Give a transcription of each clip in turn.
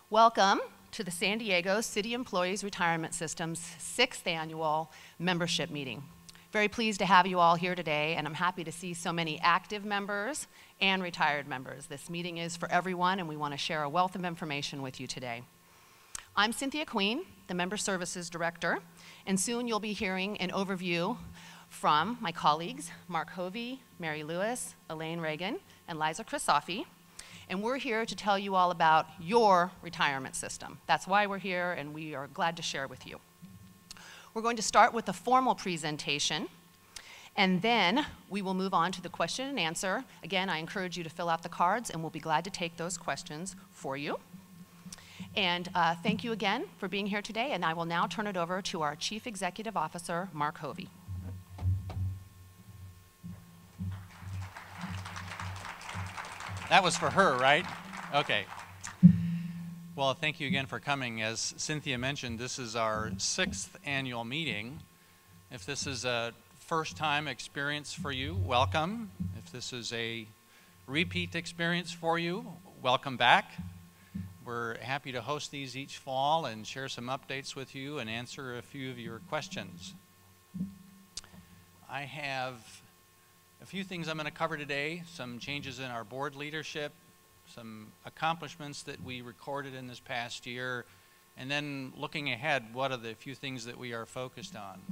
Welcome to the San Diego City Employees Retirement System's 6th annual membership meeting. Very pleased to have you all here today, and I'm happy to see so many active members and retired members. This meeting is for everyone, and we want to share a wealth of information with you today. I'm Cynthia Queen, the Member Services Director, and soon you'll be hearing an overview from my colleagues, Mark Hovey, Mary Lewis, Elaine Reagan, and Liza Chrisofi. And we're here to tell you all about your retirement system. That's why we're here, and we are glad to share with you. We're going to start with a formal presentation, and then we will move on to the question and answer. Again, I encourage you to fill out the cards, and we'll be glad to take those questions for you. And thank you again for being here today, and I will now turn it over to our Chief Executive Officer, Mark Hovey. That was for her, right? Okay. Well, thank you again for coming. As Cynthia mentioned, this is our 6th annual meeting. If this is a first-time experience for you, welcome. If this is a repeat experience for you, welcome back. We're happy to host these each fall and share some updates with you and answer a few of your questions. I have a few things I'm going to cover today, some changes in our board leadership, some accomplishments that we recorded in this past year, and then looking ahead, what are the few things that we are focused on.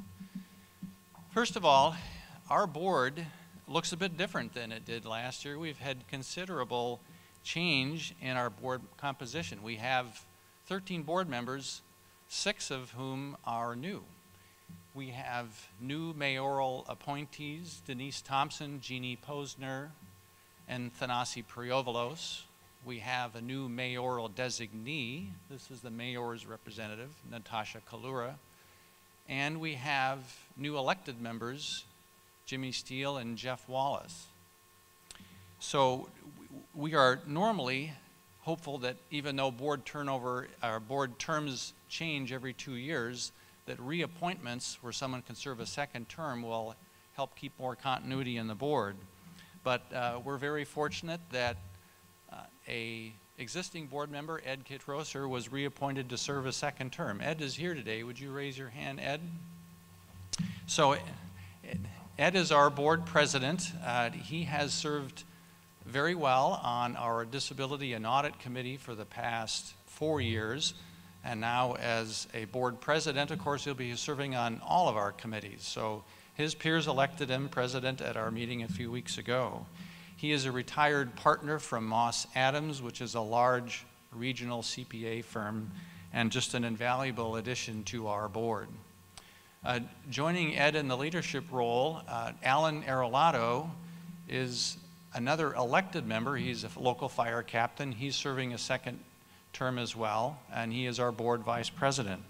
First of all, our board looks a bit different than it did last year. We've had considerable change in our board composition. We have 13 board members, 6 of whom are new. We have new mayoral appointees, Denise Thompson, Jeannie Posner, and Thanasi Priovalos. We have a new mayoral designee. This is the mayor's representative, Natasha Kalura. And we have new elected members, Jimmy Steele and Jeff Wallace. So we are normally hopeful that even though board turnover, our board terms change every 2 years, that reappointments where someone can serve a second term will help keep more continuity in the board. But we're very fortunate that a existing board member, Ed Kitrosser, was reappointed to serve a second term. Ed is here today. Would you raise your hand, Ed? So Ed is our board president. He has served very well on our Disability and Audit Committee for the past 4 years. And now as a board president, of course, he'll be serving on all of our committees. So his peers elected him president at our meeting a few weeks ago. He is a retired partner from Moss Adams, which is a large regional CPA firm, and just an invaluable addition to our board. Joining Ed in the leadership role, Alan Arolato is another elected member. He's a local fire captain. He's serving a second term as well, and he is our board vice president.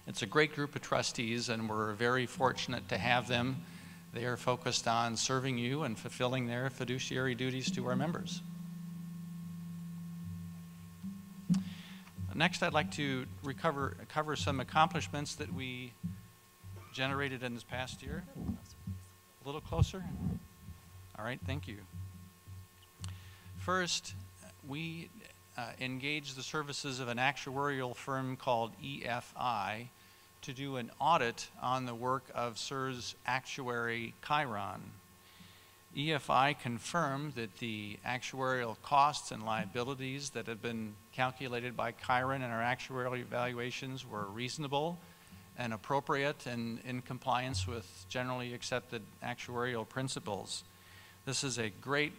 It's a great group of trustees, and we're very fortunate to have them. They are focused on serving you and fulfilling their fiduciary duties to our members. Next, I'd like to cover some accomplishments that we generated in this past year. A little closer? All right, thank you. First, we engaged the services of an actuarial firm called EFI to do an audit on the work of CSRS actuary Chiron. EFI confirmed that the actuarial costs and liabilities that have been calculated by Chiron in our actuarial evaluations were reasonable and appropriate and in compliance with generally accepted actuarial principles. This is a great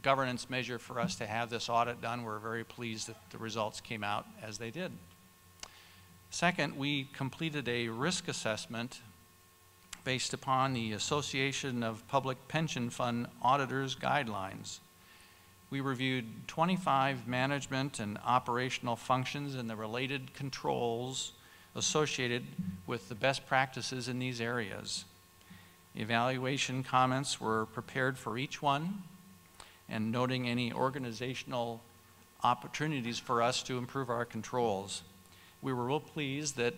governance measure for us to have this audit done. We're very pleased that the results came out as they did. Second, we completed a risk assessment based upon the Association of Public Pension Fund Auditors guidelines. We reviewed 25 management and operational functions and the related controls associated with the best practices in these areas. Evaluation comments were prepared for each one, and noting any organizational opportunities for us to improve our controls. We were real pleased that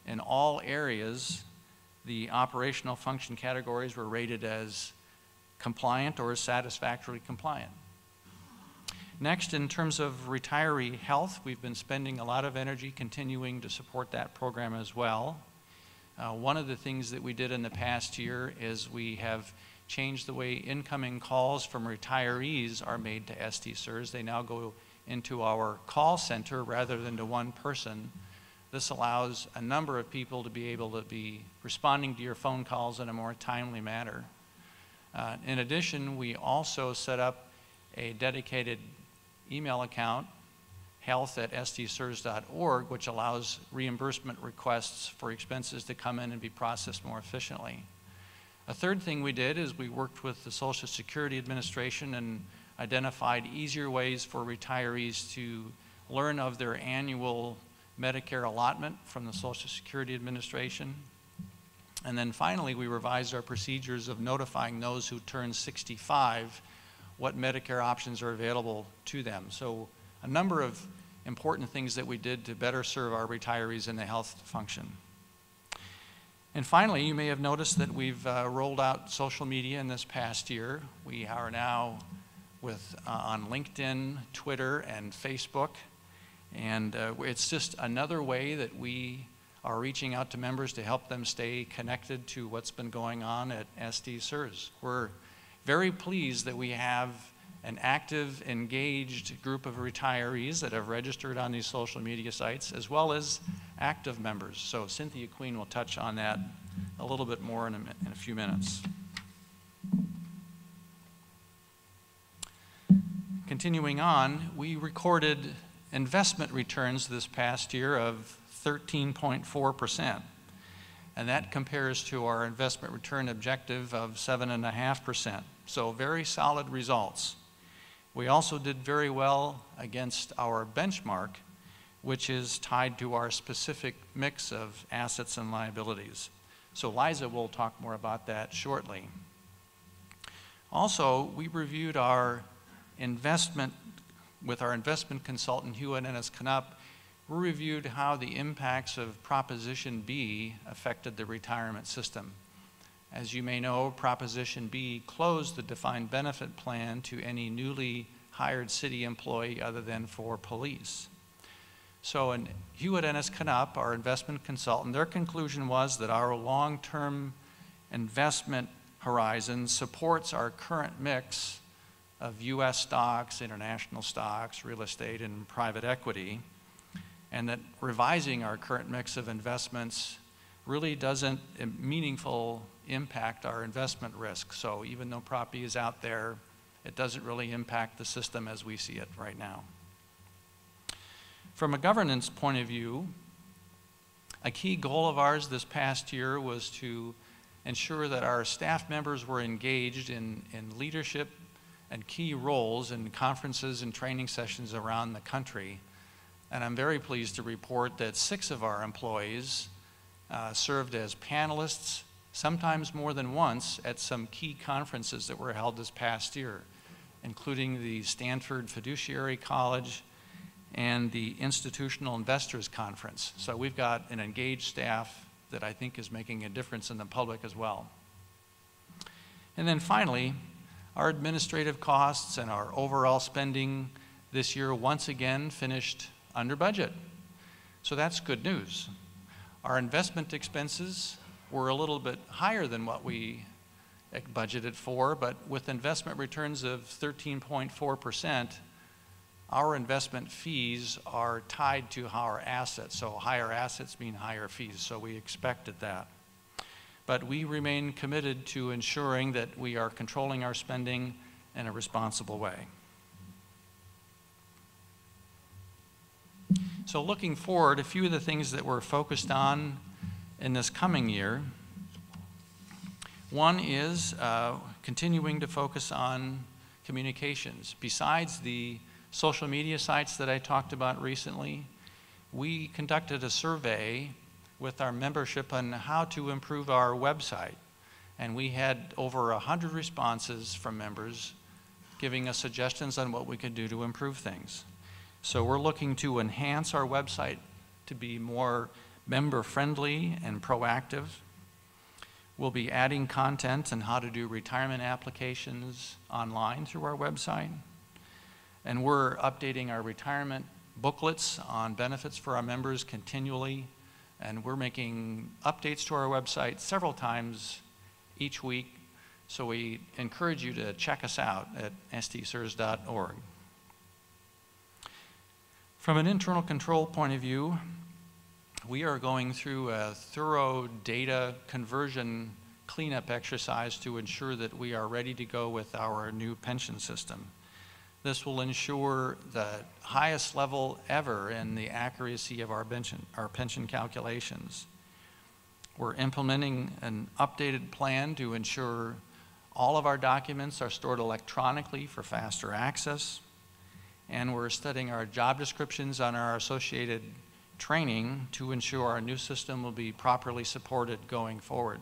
in all areas, the operational function categories were rated as compliant or satisfactorily compliant. Next, in terms of retiree health, we've been spending a lot of energy continuing to support that program as well. One of the things that we did in the past year is we have changed the way incoming calls from retirees are made to SDSERS. They now go into our call center rather than to one person. This allows a number of people to be able to be responding to your phone calls in a more timely manner. In addition, we also set up a dedicated email account, health@sdsers.org, which allows reimbursement requests for expenses to come in and be processed more efficiently. A third thing we did is we worked with the Social Security Administration and identified easier ways for retirees to learn of their annual Medicare allotment from the Social Security Administration. And then finally, we revised our procedures of notifying those who turn 65 what Medicare options are available to them. So a number of important things that we did to better serve our retirees in the health function. And finally, you may have noticed that we've rolled out social media in this past year. We are now on LinkedIn, Twitter, and Facebook. And it's just another way that we are reaching out to members to help them stay connected to what's been going on at SDSERS. We're very pleased that we have an active, engaged group of retirees that have registered on these social media sites, as well as active members. So Cynthia Queen will touch on that a little bit more in a few minutes. Continuing on, we recorded investment returns this past year of 13.4%. And that compares to our investment return objective of 7.5%. So very solid results. We also did very well against our benchmark, which is tied to our specific mix of assets and liabilities. So Liza will talk more about that shortly. Also, we reviewed our investment with our investment consultant, Hewitt Ennis Knupp. We reviewed how the impacts of Proposition B affected the retirement system. As you may know, Proposition B closed the defined benefit plan to any newly hired city employee other than for police. So in Hewitt Ennis Knupp, our investment consultant, their conclusion was that our long-term investment horizon supports our current mix of US stocks, international stocks, real estate, and private equity, and that revising our current mix of investments really doesn't meaningful impact our investment risk. So even though Prop B is out there, it doesn't really impact the system as we see it right now. From a governance point of view, a key goal of ours this past year was to ensure that our staff members were engaged in leadership and key roles in conferences and training sessions around the country. And I'm very pleased to report that 6 of our employees served as panelists, sometimes more than once, at some key conferences that were held this past year, including the Stanford Fiduciary College and the Institutional Investors Conference. So we've got an engaged staff that I think is making a difference in the public as well. And then finally, our administrative costs and our overall spending this year once again finished under budget. So that's good news. Our investment expenses were a little bit higher than what we budgeted for, but with investment returns of 13.4%, our investment fees are tied to our assets. So higher assets mean higher fees, so we expected that. But we remain committed to ensuring that we are controlling our spending in a responsible way. So looking forward, a few of the things that we're focused on in this coming year. One is continuing to focus on communications. Besides the social media sites that I talked about recently, we conducted a survey with our membership on how to improve our website. And we had over 100 responses from members giving us suggestions on what we could do to improve things. So we're looking to enhance our website to be more member-friendly and proactive. We'll be adding content on how to do retirement applications online through our website. And we're updating our retirement booklets on benefits for our members continually. And we're making updates to our website several times each week. So we encourage you to check us out at sdcers.org. From an internal control point of view, we are going through a thorough data conversion cleanup exercise to ensure that we are ready to go with our new pension system. This will ensure the highest level ever in the accuracy of our pension calculations. We're implementing an updated plan to ensure all of our documents are stored electronically for faster access. And we're studying our job descriptions on our associated training to ensure our new system will be properly supported going forward.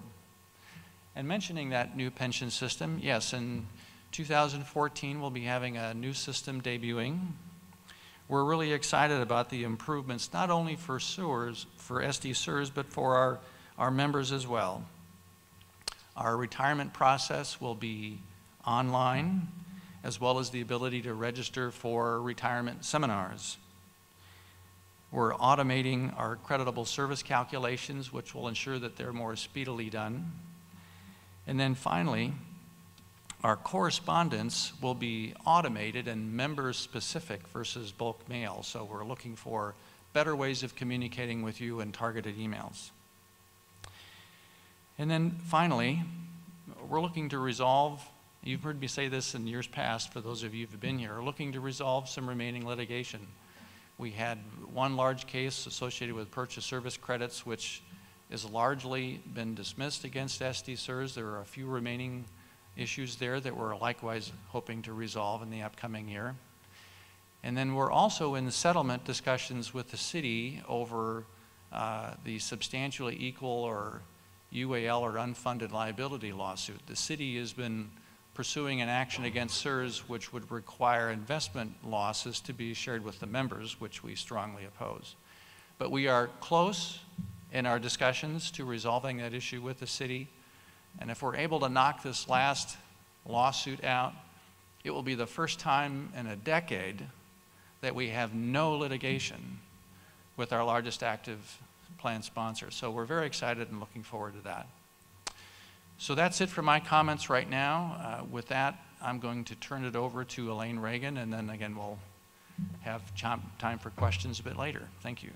And mentioning that new pension system, yes, in 2014 we'll be having a new system debuting. We're really excited about the improvements, not only for SERS, for SD SERS, but for our members as well. Our retirement process will be online, as well as the ability to register for retirement seminars. We're automating our creditable service calculations, which will ensure that they're more speedily done. And then finally, our correspondence will be automated and member-specific versus bulk mail. So we're looking for better ways of communicating with you and targeted emails. And then finally, we're looking to resolve, you've heard me say this in years past for those of you who've been here, we're looking to resolve some remaining litigation. We had one large case associated with purchase service credits, which has largely been dismissed against SD SERS. There are a few remaining issues there that we're likewise hoping to resolve in the upcoming year. And then we're also in the settlement discussions with the city over the substantially equal or UAL or unfunded liability lawsuit. The city has been pursuing an action against SERS which would require investment losses to be shared with the members, which we strongly oppose. But we are close in our discussions to resolving that issue with the city. And if we're able to knock this last lawsuit out, it will be the first time in a decade that we have no litigation with our largest active plan sponsor. So we're very excited and looking forward to that. So that's it for my comments right now. With that, I'm going to turn it over to Elaine Reagan, and then again, we'll have time for questions a bit later. Thank you.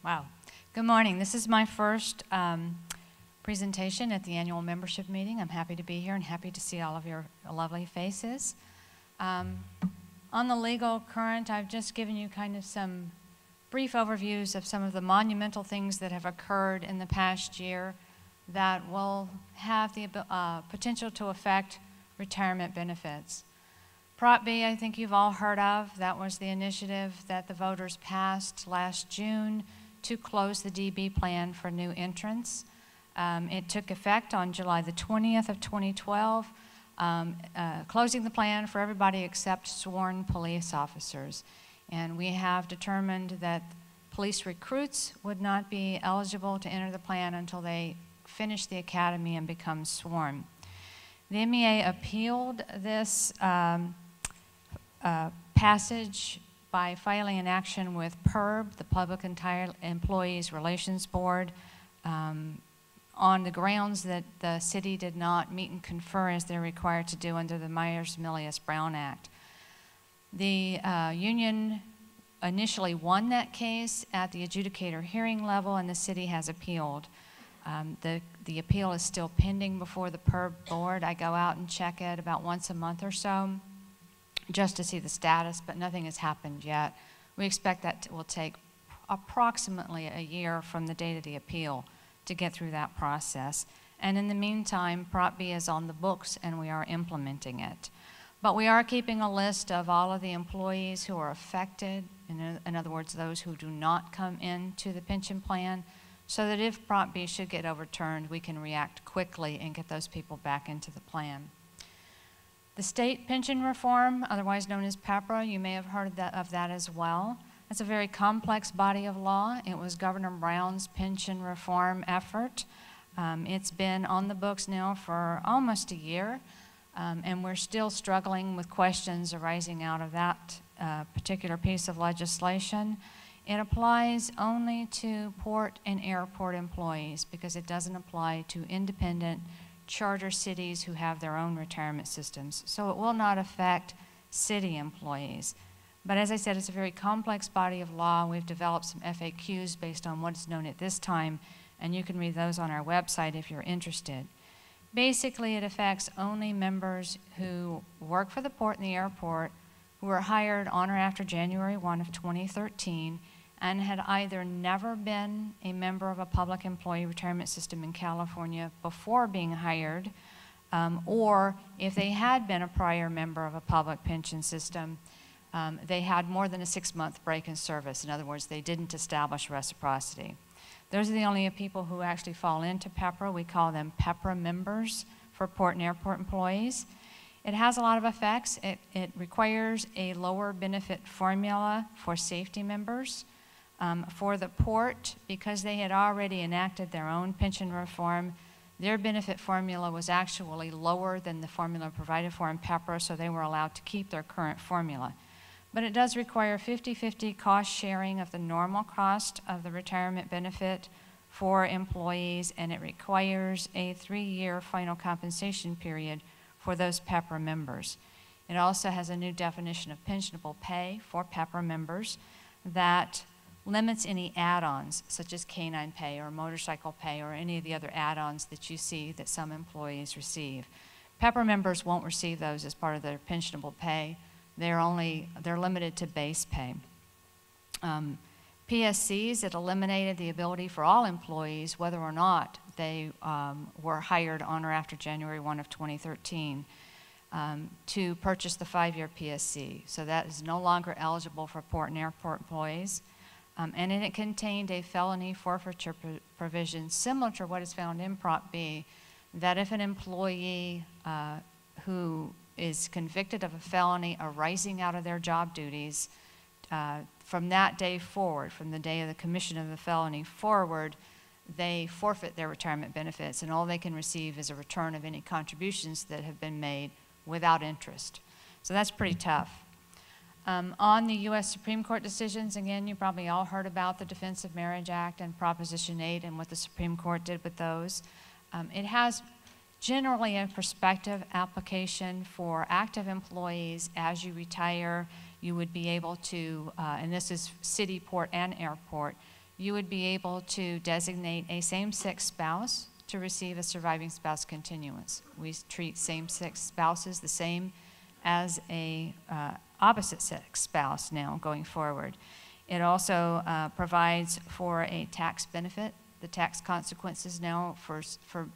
Wow. Good morning. This is my first presentation at the annual membership meeting. I'm happy to be here and happy to see all of your lovely faces. On the legal current, I've just given you kind of some brief overviews of some of the monumental things that have occurred in the past year that will have the potential to affect retirement benefits. Prop B, I think you've all heard of. That was the initiative that the voters passed last June to close the DB plan for new entrants. It took effect on July the 20th of 2012, closing the plan for everybody except sworn police officers. And we have determined that police recruits would not be eligible to enter the plan until they finish the academy and become sworn. The MEA appealed this passage by filing an action with PERB, the Public Employees Relations Board, on the grounds that the city did not meet and confer as they're required to do under the Myers-Milius-Brown Act. The union initially won that case at the adjudicator hearing level, and the city has appealed. The appeal is still pending before the PERB board. I go out and check it about once a month or so just to see the status, but nothing has happened yet. We expect that will take approximately a year from the date of the appeal to get through that process. And in the meantime, Prop B is on the books and we are implementing it. But we are keeping a list of all of the employees who are affected, in other words, those who do not come into the pension plan, so that if Prop B should get overturned, we can react quickly and get those people back into the plan. The state pension reform, otherwise known as PEPRA, you may have heard of that as well. That's a very complex body of law. It was Governor Brown's pension reform effort. It's been on the books now for almost a year, and we're still struggling with questions arising out of that particular piece of legislation. It applies only to port and airport employees because it doesn't apply to independent charter cities who have their own retirement systems. So it will not affect city employees. But as I said, it's a very complex body of law. We've developed some FAQs based on what is known at this time, and you can read those on our website if you're interested. Basically, it affects only members who work for the port and the airport who were hired on or after January 1 of 2013 and had either never been a member of a public employee retirement system in California before being hired, or if they had been a prior member of a public pension system, they had more than a 6-month break in service. In other words, they didn't establish reciprocity. Those are the only people who actually fall into PEPRA. We call them PEPRA members for port and airport employees. It has a lot of effects. It requires a lower benefit formula for safety members. For the port, because they had already enacted their own pension reform, their benefit formula was actually lower than the formula provided for in PEPRA, so they were allowed to keep their current formula. But it does require 50-50 cost sharing of the normal cost of the retirement benefit for employees, and it requires a 3-year final compensation period for those PEPRA members. It also has a new definition of pensionable pay for PEPRA members that limits any add-ons, such as canine pay or motorcycle pay or any of the other add-ons that you see that some employees receive. PEPRA members won't receive those as part of their pensionable pay. They're limited to base pay. PSCs, it eliminated the ability for all employees, whether or not they were hired on or after January 1 of 2013, to purchase the 5-year PSC. So that is no longer eligible for port and airport employees. And it contained a felony forfeiture provision similar to what is found in Prop B, that if an employee who is convicted of a felony arising out of their job duties, from that day forward, from the day of the commission of the felony forward, they forfeit their retirement benefits, and all they can receive is a return of any contributions that have been made without interest. So that's pretty tough. On the U.S. Supreme Court decisions, again, you probably all heard about the Defense of Marriage Act and Proposition 8 and what the Supreme Court did with those. It has generally a prospective application for active employees. As you retire, you would be able to, and this is city, port, and airport, you would be able to designate a same-sex spouse to receive a surviving spouse continuance. We treat same-sex spouses the same as a opposite-sex spouse now going forward. It also provides for a tax benefit. The tax consequences now for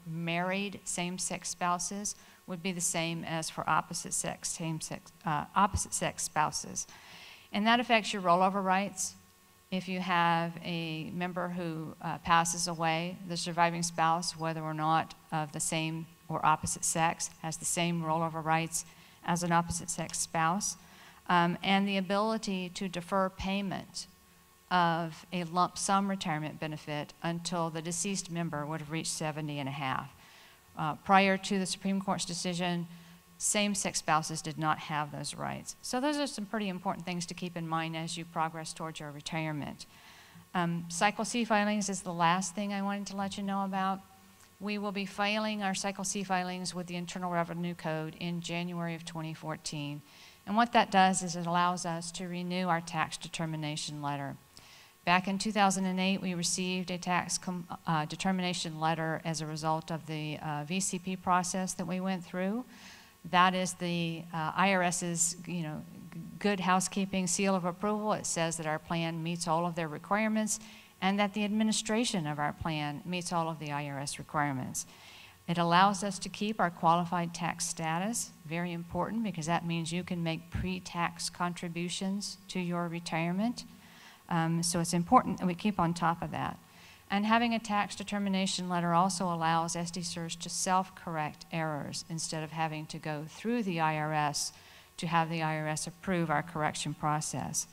married same-sex spouses would be the same as for opposite-sex spouses. And that affects your rollover rights. If you have a member who passes away, the surviving spouse, whether or not of the same or opposite sex, has the same rollover rights as an opposite-sex spouse, and the ability to defer payment of a lump sum retirement benefit until the deceased member would have reached 70 and a half. Prior to the Supreme Court's decision, same-sex spouses did not have those rights. So those are some pretty important things to keep in mind as you progress towards your retirement. Cycle C filings is the last thing I wanted to let you know about. We will be filing our Cycle C filings with the Internal Revenue Code in January of 2014. And what that does is it allows us to renew our tax determination letter. Back in 2008, we received a tax determination letter as a result of the VCP process that we went through. That is the IRS's, good housekeeping seal of approval. It says that our plan meets all of their requirements and that the administration of our plan meets all of the IRS requirements. It allows us to keep our qualified tax status, very important because that means you can make pre-tax contributions to your retirement. So it's important that we keep on top of that. And having a tax determination letter also allows SDSERS to self-correct errors instead of having to go through the IRS to have the IRS approve our correction process.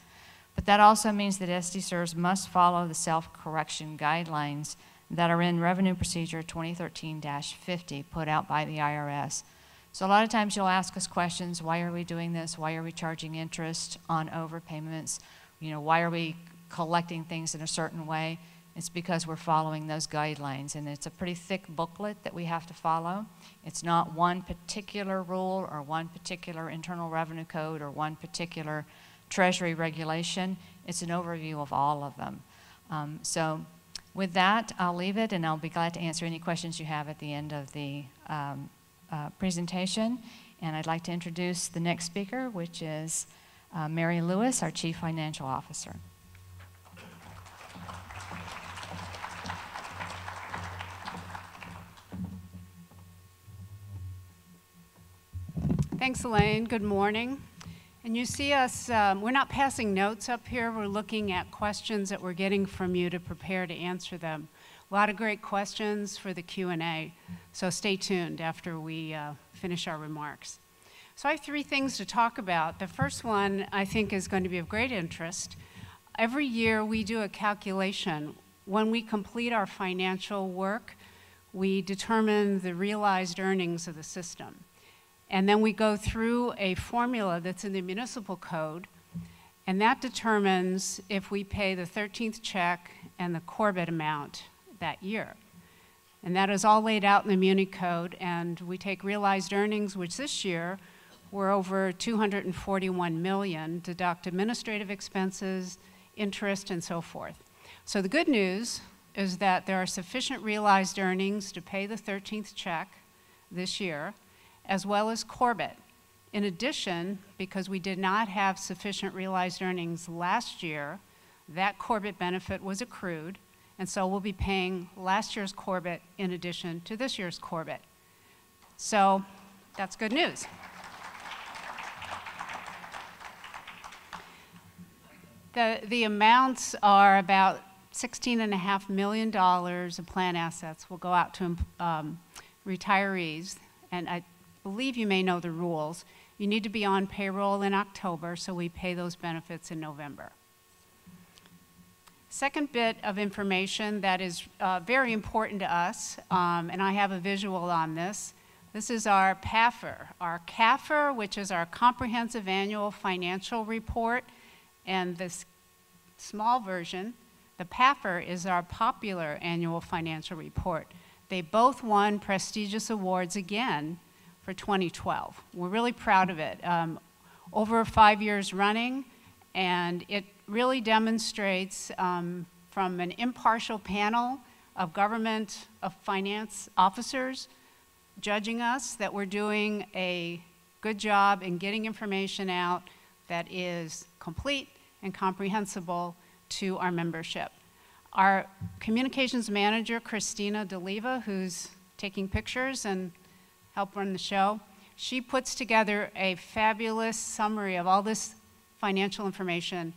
But that also means that SDSERS must follow the self-correction guidelines that are in Revenue Procedure 2013-50 put out by the IRS. So a lot of times you'll ask us questions, why are we doing this? Why are we charging interest on overpayments? You know, why are we collecting things in a certain way? It's because we're following those guidelines, and it's a pretty thick booklet that we have to follow. It's not one particular rule or one particular Internal Revenue Code or one particular Treasury regulation. It's an overview of all of them. So with that, I'll leave it, and I'll be glad to answer any questions you have at the end of the presentation. And I'd like to introduce the next speaker, which is Mary Lewis, our Chief Financial Officer. Thanks, Elaine. Good morning. And you see us, we're not passing notes up here. We're looking at questions that we're getting from you to prepare to answer them. A lot of great questions for the Q&A, so stay tuned after we finish our remarks. So I have three things to talk about. The first one I think is going to be of great interest. Every year we do a calculation. When we complete our financial work, we determine the realized earnings of the system. And then we go through a formula that's in the municipal code, and that determines if we pay the 13th check and the Corbett amount that year. And that is all laid out in the Muni Code, and we take realized earnings, which this year were over $241 million, deduct administrative expenses, interest, and so forth. So the good news is that there are sufficient realized earnings to pay the 13th check this year, as well as Corbett. In addition, because we did not have sufficient realized earnings last year, that Corbett benefit was accrued, and so we'll be paying last year's Corbett in addition to this year's Corbett. So that's good news. The amounts are about $16.5 million of plan assets will go out to retirees, and I believe you may know the rules. You need to be on payroll in October, so we pay those benefits in November. Second bit of information that is very important to us, and I have a visual on this. This is our PAFR. Our CAFR, which is our Comprehensive Annual Financial Report, and this small version, the PAFR, is our Popular Annual Financial Report. They both won prestigious awards again for 2012. We're really proud of it. Over 5 years running, and it really demonstrates from an impartial panel of government, of finance officers judging us that we're doing a good job in getting information out that is complete and comprehensible to our membership. Our communications manager, Christina DeLiva, who's taking pictures and help run the show, she puts together a fabulous summary of all this financial information,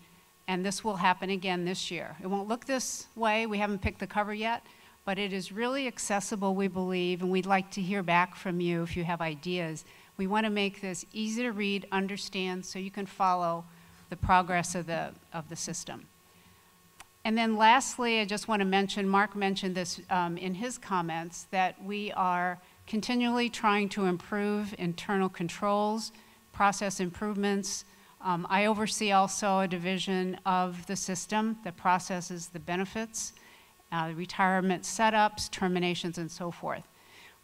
and this will happen again this year. It won't look this way, we haven't picked the cover yet, but it is really accessible, we believe, and we'd like to hear back from you if you have ideas. We want to make this easy to read, understand, so you can follow the progress of the system. And then lastly, I just want to mention, Mark mentioned this in his comments, that we are continually trying to improve internal controls, process improvements. I oversee also a division of the system that processes the benefits, retirement setups, terminations, and so forth.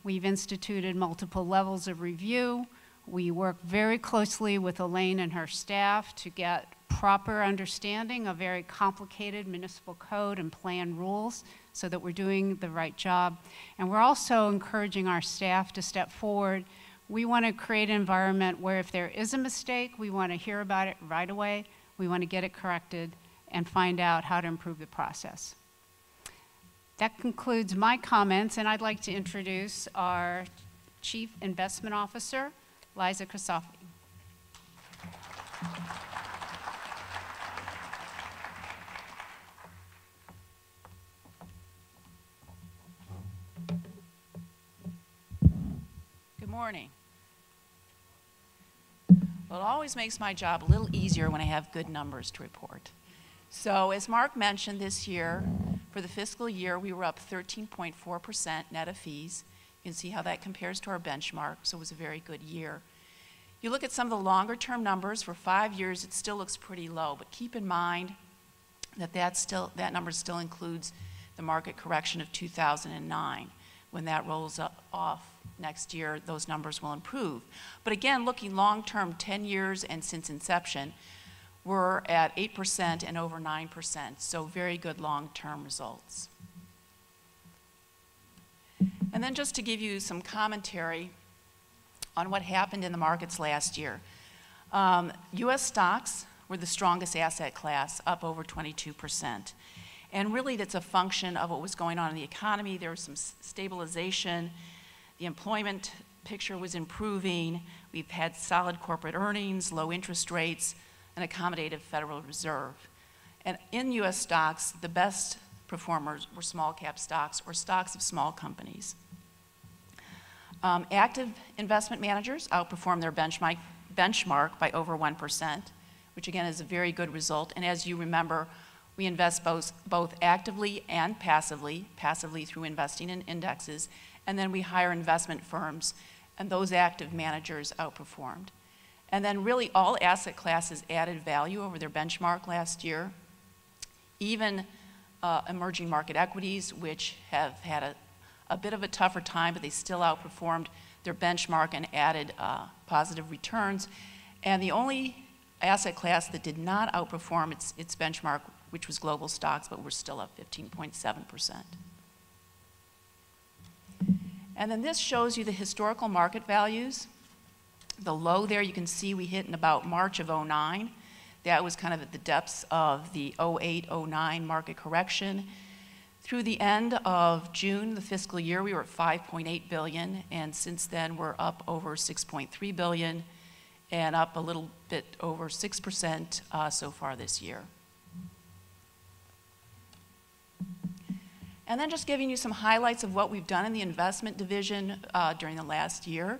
We've instituted multiple levels of review. We work very closely with Elaine and her staff to get proper understanding of very complicated municipal code and plan rules so that we're doing the right job. And we're also encouraging our staff to step forward. We want to create an environment where if there is a mistake, we want to hear about it right away. We want to get it corrected and find out how to improve the process. That concludes my comments, and I'd like to introduce our Chief Investment Officer, Liza Kristofi. morning. Well, it always makes my job a little easier when I have good numbers to report. So as Mark mentioned, this year, for the fiscal year, we were up 13.4% net of fees. You can see how that compares to our benchmark, so it was a very good year. You look at some of the longer term numbers, for 5 years it still looks pretty low, but keep in mind that that number still includes the market correction of 2009. When that rolls off next year, those numbers will improve. But again, looking long term, 10 years and since inception, we're at 8% and over 9%, so very good long term results. And then just to give you some commentary on what happened in the markets last year. US stocks were the strongest asset class, up over 22%. And really that's a function of what was going on in the economy. There was some stabilization. The employment picture was improving. We've had solid corporate earnings, low interest rates, an accommodative Federal Reserve. And in US stocks, the best performers were small cap stocks or stocks of small companies. Active investment managers outperformed their benchmark by over 1%, which again is a very good result. And as you remember, we invest both actively and passively through investing in indexes, and then we hire investment firms, and those active managers outperformed. And then really all asset classes added value over their benchmark last year. Even emerging market equities, which have had a bit of a tougher time, but they still outperformed their benchmark and added positive returns. And the only asset class that did not outperform its benchmark, which was global stocks, but we're still up 15.7%. And then this shows you the historical market values. The low there you can see we hit in about March of '09. That was kind of at the depths of the '08-09 market correction. Through the end of June, the fiscal year, we were at 5.8 billion, and since then we're up over 6.3 billion and up a little bit over 6% so far this year. And then just giving you some highlights of what we've done in the investment division during the last year.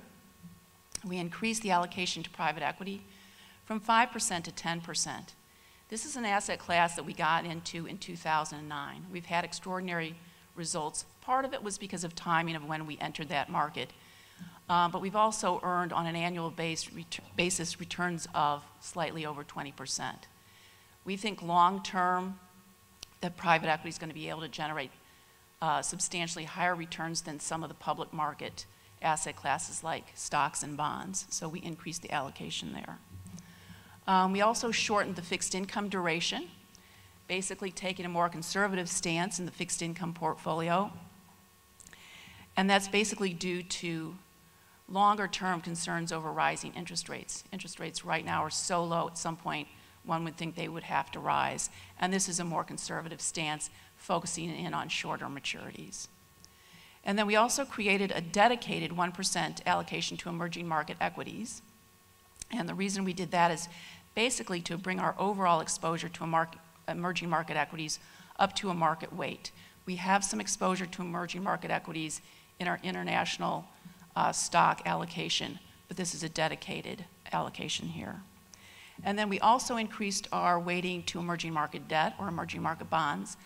We increased the allocation to private equity from 5% to 10%. This is an asset class that we got into in 2009. We've had extraordinary results. Part of it was because of timing of when we entered that market. But we've also earned on an annual basis returns of slightly over 20%. We think long term that private equity is going to be able to generate substantially higher returns than some of the public market asset classes like stocks and bonds. So we increased the allocation there. We also shortened the fixed income duration, basically taking a more conservative stance in the fixed income portfolio. And that's basically due to longer term concerns over rising interest rates. Interest rates right now are so low, at some point one would think they would have to rise. And this is a more conservative stance, focusing in on shorter maturities. And then we also created a dedicated 1% allocation to emerging market equities. And the reason we did that is basically to bring our overall exposure to emerging market equities up to a market weight. We have some exposure to emerging market equities in our international stock allocation, but this is a dedicated allocation here. And then we also increased our weighting to emerging market debt or emerging market bonds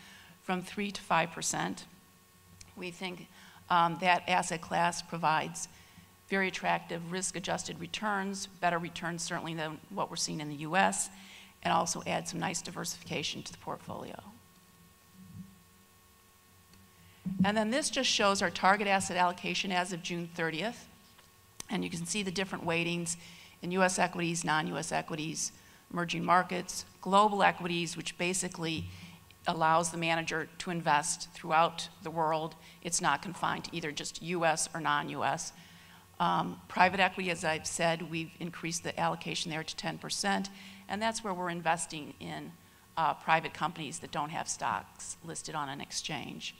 from 3% to 5%. We think that asset class provides very attractive risk-adjusted returns, better returns certainly than what we're seeing in the US, and also add some nice diversification to the portfolio. And then this just shows our target asset allocation as of June 30th. And you can see the different weightings in US equities, non-US equities, emerging markets, global equities, which basically allows the manager to invest throughout the world. It's not confined to either just US or non-US. Private equity, as I've said, we've increased the allocation there to 10%, and that's where we're investing in private companies that don't have stocks listed on an exchange.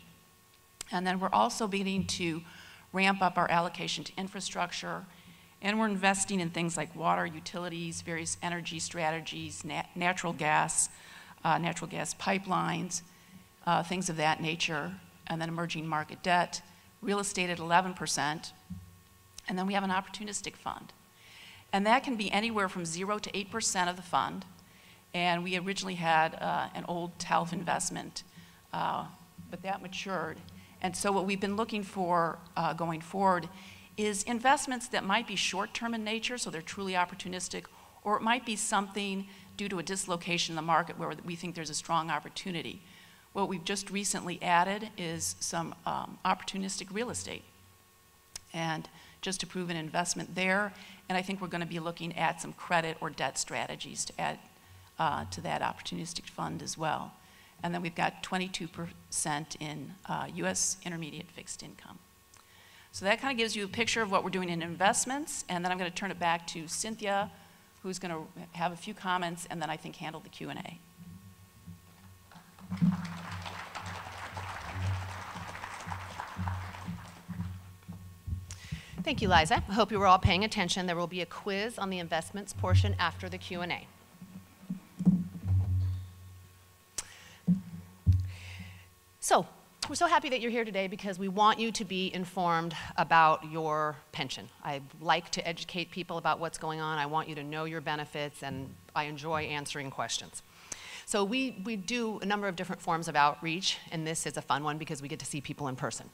And then we're also beginning to ramp up our allocation to infrastructure, and we're investing in things like water, utilities, various energy strategies, natural gas pipelines, things of that nature, and then emerging market debt, real estate at 11%, And then we have an opportunistic fund. And that can be anywhere from 0 to 8% of the fund. And we originally had an old TALF investment, but that matured. And so what we've been looking for going forward is investments that might be short-term in nature, so they're truly opportunistic, or it might be something due to a dislocation in the market where we think there's a strong opportunity. What we've just recently added is some opportunistic real estate, and just to prove an investment there. And I think we're going to be looking at some credit or debt strategies to add to that opportunistic fund as well. And then we've got 22% in U.S. intermediate fixed income. So that kind of gives you a picture of what we're doing in investments, and then I'm going to turn it back to Cynthia, who's going to have a few comments and then I think handle the Q&A. Thank you, Liza. I hope you were all paying attention. There will be a quiz on the investments portion after the Q&A. So, we're so happy that you're here today because we want you to be informed about your pension. I like to educate people about what's going on. I want you to know your benefits, and I enjoy answering questions. So we do a number of different forms of outreach, and this is a fun one because we get to see people in person.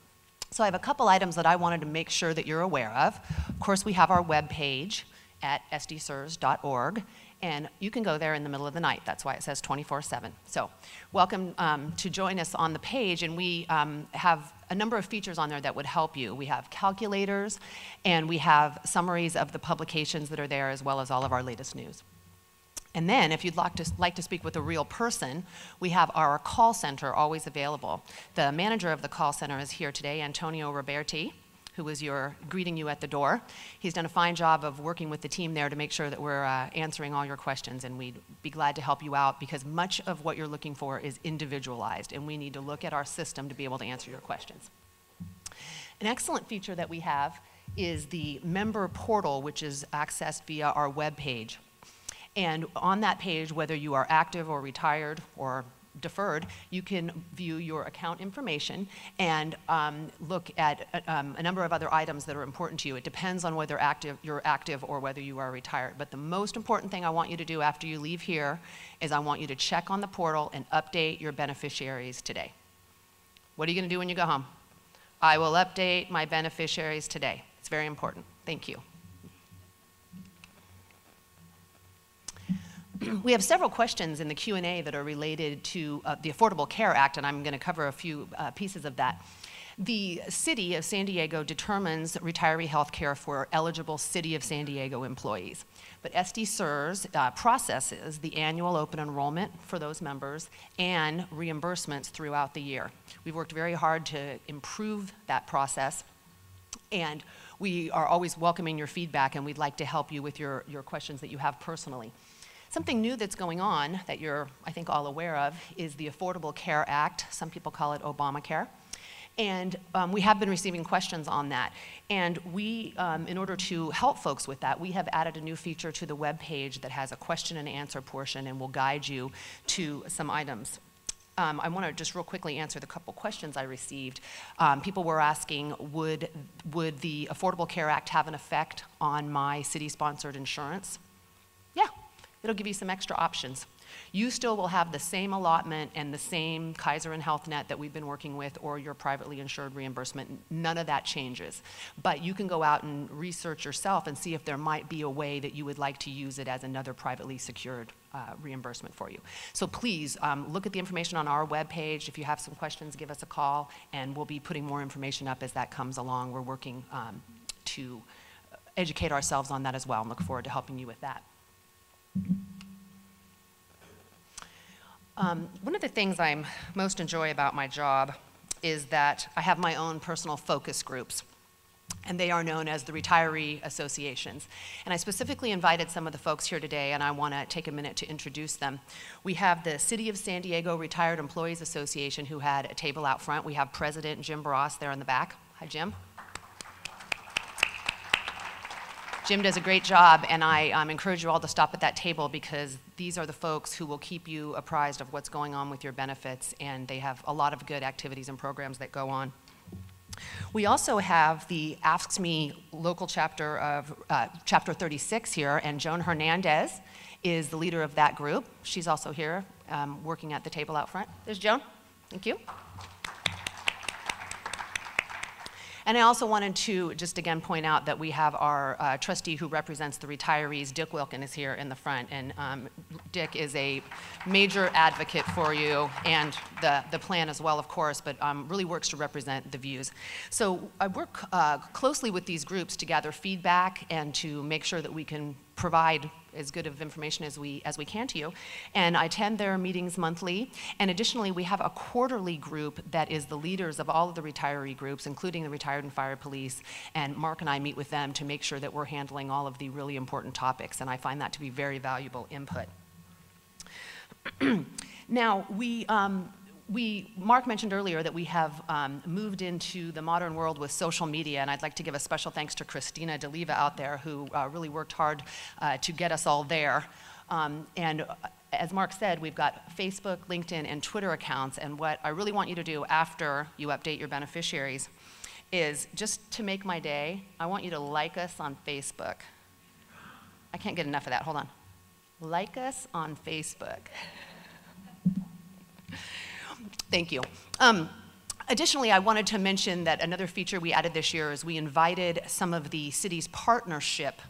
So I have a couple items that I wanted to make sure that you're aware of. Of course, we have our webpage at sdcers.org, and you can go there in the middle of the night. That's why it says 24/7. So welcome to join us on the page, and we have a number of features on there that would help you. We have calculators, and we have summaries of the publications that are there, as well as all of our latest news. And then, if you'd like to speak with a real person, we have our call center always available. The manager of the call center is here today, Antonio Roberti, who was greeting you at the door. He's done a fine job of working with the team there to make sure that we're answering all your questions, and we'd be glad to help you out because much of what you're looking for is individualized, and we need to look at our system to be able to answer your questions. An excellent feature that we have is the member portal, which is accessed via our web page. And on that page, whether you are active or retired or deferred, you can view your account information and look at a number of other items that are important to you. It depends on whether you're active or whether you are retired. But the most important thing I want you to do after you leave here is I want you to check on the portal and update your beneficiaries today. What are you going to do when you go home? I will update my beneficiaries today. It's very important. Thank you. We have several questions in the Q&A that are related to the Affordable Care Act, and I'm going to cover a few pieces of that. The City of San Diego determines retiree health care for eligible City of San Diego employees. But SD-CERS processes the annual open enrollment for those members and reimbursements throughout the year. We've worked very hard to improve that process, and we are always welcoming your feedback, and we'd like to help you with your questions that you have personally. Something new that's going on that you're, I think, all aware of is the Affordable Care Act. Some people call it Obamacare. And we have been receiving questions on that. And we, in order to help folks with that, we have added a new feature to the web page that has a question and answer portion and will guide you to some items. I want to just real quickly answer the couple questions I received. People were asking, would the Affordable Care Act have an effect on my city-sponsored insurance? Yeah. It'll give you some extra options. You still will have the same allotment and the same Kaiser and Health Net that we've been working with, or your privately insured reimbursement. None of that changes. But you can go out and research yourself and see if there might be a way that you would like to use it as another privately secured reimbursement for you. So please look at the information on our webpage. If you have some questions, give us a call, and we'll be putting more information up as that comes along. We're working to educate ourselves on that as well, and look forward to helping you with that. One of the things I most enjoy about my job is that I have my own personal focus groups, and they are known as the retiree associations. And I specifically invited some of the folks here today, and I want to take a minute to introduce them. We have the City of San Diego Retired Employees Association, who had a table out front. We have President Jim Barras there in the back. Hi, Jim. Jim does a great job, and I encourage you all to stop at that table because these are the folks who will keep you apprised of what's going on with your benefits, and they have a lot of good activities and programs that go on. We also have the Asks Me local chapter of Chapter 36 here, and Joan Hernandez is the leader of that group. She's also here working at the table out front. There's Joan. Thank you. And I also wanted to just again point out that we have our trustee who represents the retirees, Dick Wilkin, is here in the front. And Dick is a major advocate for you and the plan as well, of course, but really works to represent the views. So I work closely with these groups to gather feedback and to make sure that we can provide as good of information as we can to you. And I attend their meetings monthly. And additionally, we have a quarterly group that is the leaders of all of the retiree groups, including the retired and fire police. And Mark and I meet with them to make sure that we're handling all of the really important topics. And I find that to be very valuable input. Now, Mark mentioned earlier that we have moved into the modern world with social media, and I'd like to give a special thanks to Christina DeLiva out there, who really worked hard to get us all there. And as Mark said, we've got Facebook, LinkedIn, and Twitter accounts, and what I really want you to do after you update your beneficiaries is, just to make my day, I want you to like us on Facebook. I can't get enough of that. Hold on. Like us on Facebook. Thank you. Additionally, I wanted to mention that another feature we added this year is we invited some of the city's partnership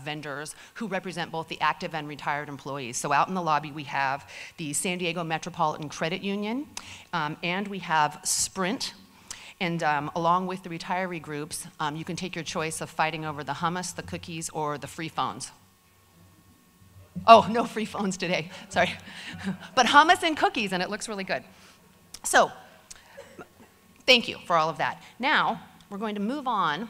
vendors who represent both the active and retired employees. So out in the lobby, we have the San Diego Metropolitan Credit Union, and we have Sprint. And along with the retiree groups, you can take your choice of fighting over the hummus, the cookies, or the free phones. Oh, no free phones today, sorry. But hummus and cookies, and it looks really good. So, thank you for all of that. Now, we're going to move on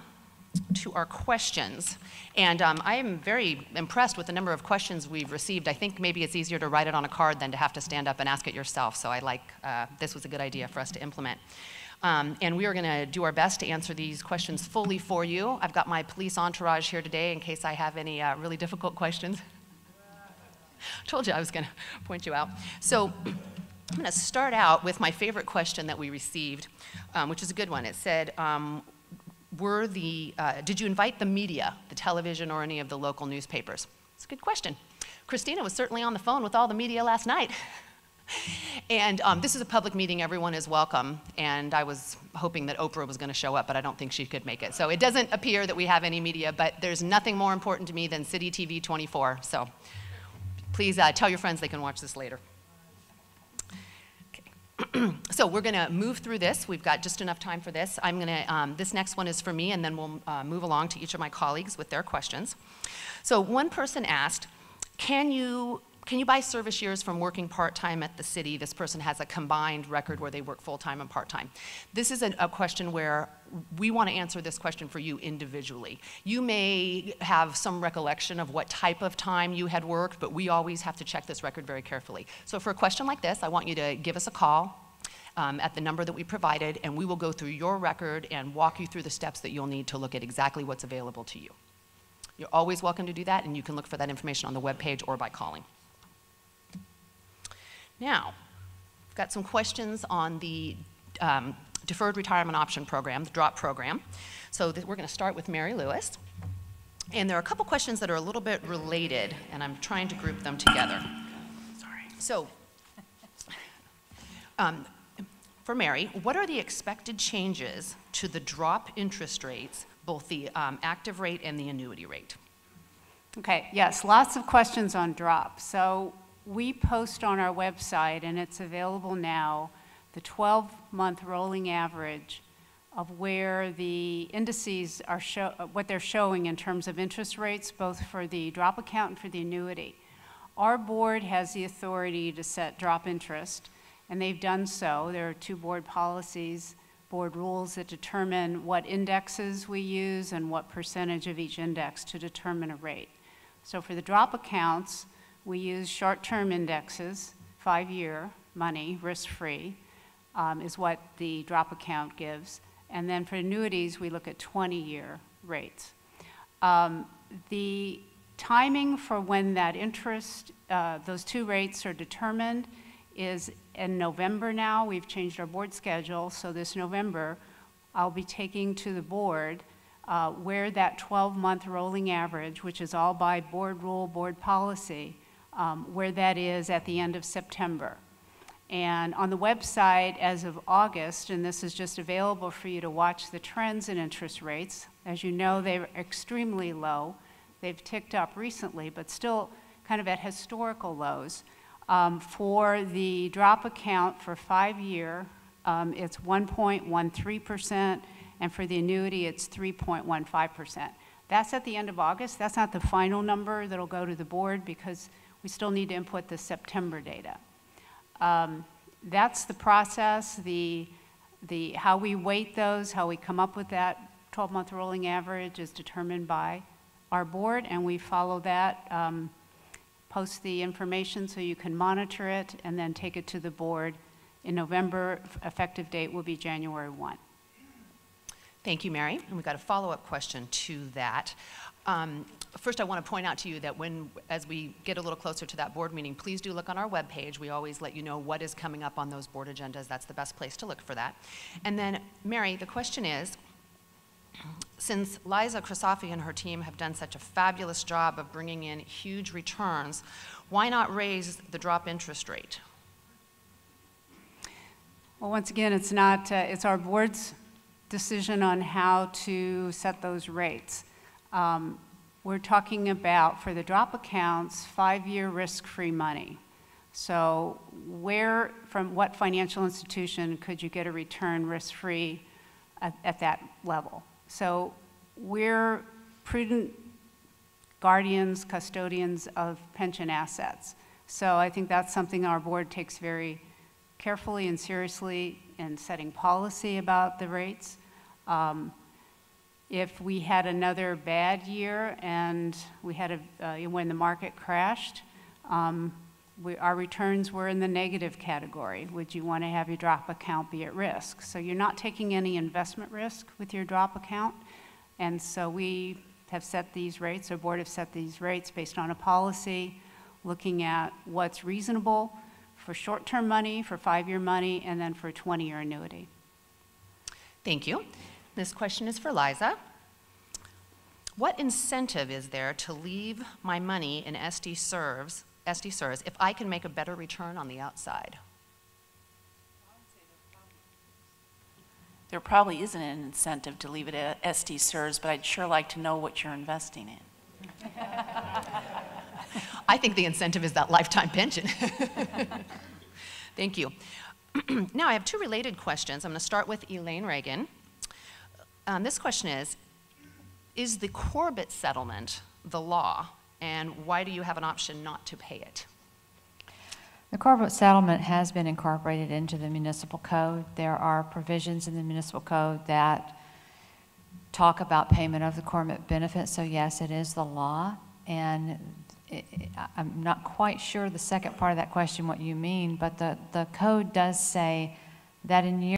to our questions. And I am very impressed with the number of questions we've received. I think maybe it's easier to write it on a card than to have to stand up and ask it yourself. So I like, this was a good idea for us to implement. And we are going to do our best to answer these questions fully for you. I've got my police entourage here today in case I have any really difficult questions. Told you I was going to point you out. So I'm going to start out with my favorite question that we received, which is a good one. It said, did you invite the media, the television, or any of the local newspapers? It's a good question. Christina was certainly on the phone with all the media last night. And this is a public meeting, everyone is welcome, and I was hoping that Oprah was going to show up, but I don't think she could make it. So it doesn't appear that we have any media, but there's nothing more important to me than City TV 24, so please tell your friends they can watch this later. Okay. So we're going to move through this. We've got just enough time for this. I'm going to, this next one is for me, and then we'll move along to each of my colleagues with their questions. So one person asked, can you buy service years from working part-time at the city? This person has a combined record where they work full-time and part-time. This is a question where we want to answer this question for you individually. You may have some recollection of what type of time you had worked, but we always have to check this record very carefully. So for a question like this, I want you to give us a call at the number that we provided, and we will go through your record and walk you through the steps that you'll need to look at exactly what's available to you. You're always welcome to do that, and you can look for that information on the webpage or by calling. Now, I've got some questions on the Deferred Retirement Option Program, the DROP program. So we're going to start with Mary Lewis. And there are a couple questions that are a little bit related, and I'm trying to group them together. Sorry. So, for Mary, what are the expected changes to the DROP interest rates, both the active rate and the annuity rate? Okay, yes, lots of questions on DROP. So we post on our website, and it's available now, the 12-month rolling average of where the indices are, what they're showing in terms of interest rates, both for the DROP account and for the annuity. Our board has the authority to set DROP interest, and they've done so. There are 2 board policies, board rules that determine what indexes we use and what percentage of each index to determine a rate. So for the DROP accounts, we use short-term indexes, 5-year money, risk-free, is what the DROP account gives. And then for annuities, we look at 20-year rates. The timing for when that interest, those 2 rates are determined is in November now. We've changed our board schedule, so this November, I'll be taking to the board where that 12-month rolling average, which is all by board rule, board policy, where that is at the end of September. And on the website as of August, and this is just available for you to watch the trends in interest rates. As you know, they're extremely low. They've ticked up recently, but still kind of at historical lows. For the drop account for 5-year, it's 1.13%, and for the annuity, it's 3.15%. That's at the end of August. That's not the final number that'll go to the board because we still need to input the September data. That's the process, how we weight those, how we come up with that 12-month rolling average is determined by our board, and we follow that, post the information so you can monitor it, and then take it to the board in November. Effective date will be January 1. Thank you, Mary. And we've got a follow-up question to that. First, I want to point out to you that as we get a little closer to that board meeting, please do look on our webpage. We always let you know what is coming up on those board agendas. That's the best place to look for that. And then, Mary, the question is, since Liza Kristofi and her team have done such a fabulous job of bringing in huge returns, why not raise the drop interest rate? Well, once again, it's not, it's our board's decision on how to set those rates. We're talking about, for the drop accounts, 5-year risk-free money. So from what financial institution could you get a return risk-free at that level? So we're prudent guardians, custodians of pension assets. So I think that's something our board takes very carefully and seriously in setting policy about the rates. If we had another bad year and we had when the market crashed, our returns were in the negative category. Would you want to have your drop account be at risk? So you're not taking any investment risk with your drop account. And so we have set these rates, our board have set these rates based on a policy, looking at what's reasonable for short-term money, for 5-year money, and then for a 20-year annuity. Thank you. This question is for Liza. What incentive is there to leave my money in SD-SERS if I can make a better return on the outside? There probably isn't an incentive to leave it at SD-SERS, but I'd sure like to know what you're investing in. I think the incentive is that lifetime pension. Thank you. Now I have two related questions. I'm going to start with Elaine Reagan. This question is the Corbett settlement the law, and why do you have an option not to pay it? The Corbett settlement has been incorporated into the municipal code. There are provisions in the municipal code that talk about payment of the Corbett benefit, so yes, it is the law. And I'm not quite sure the second part of that question what you mean, but the code does say that in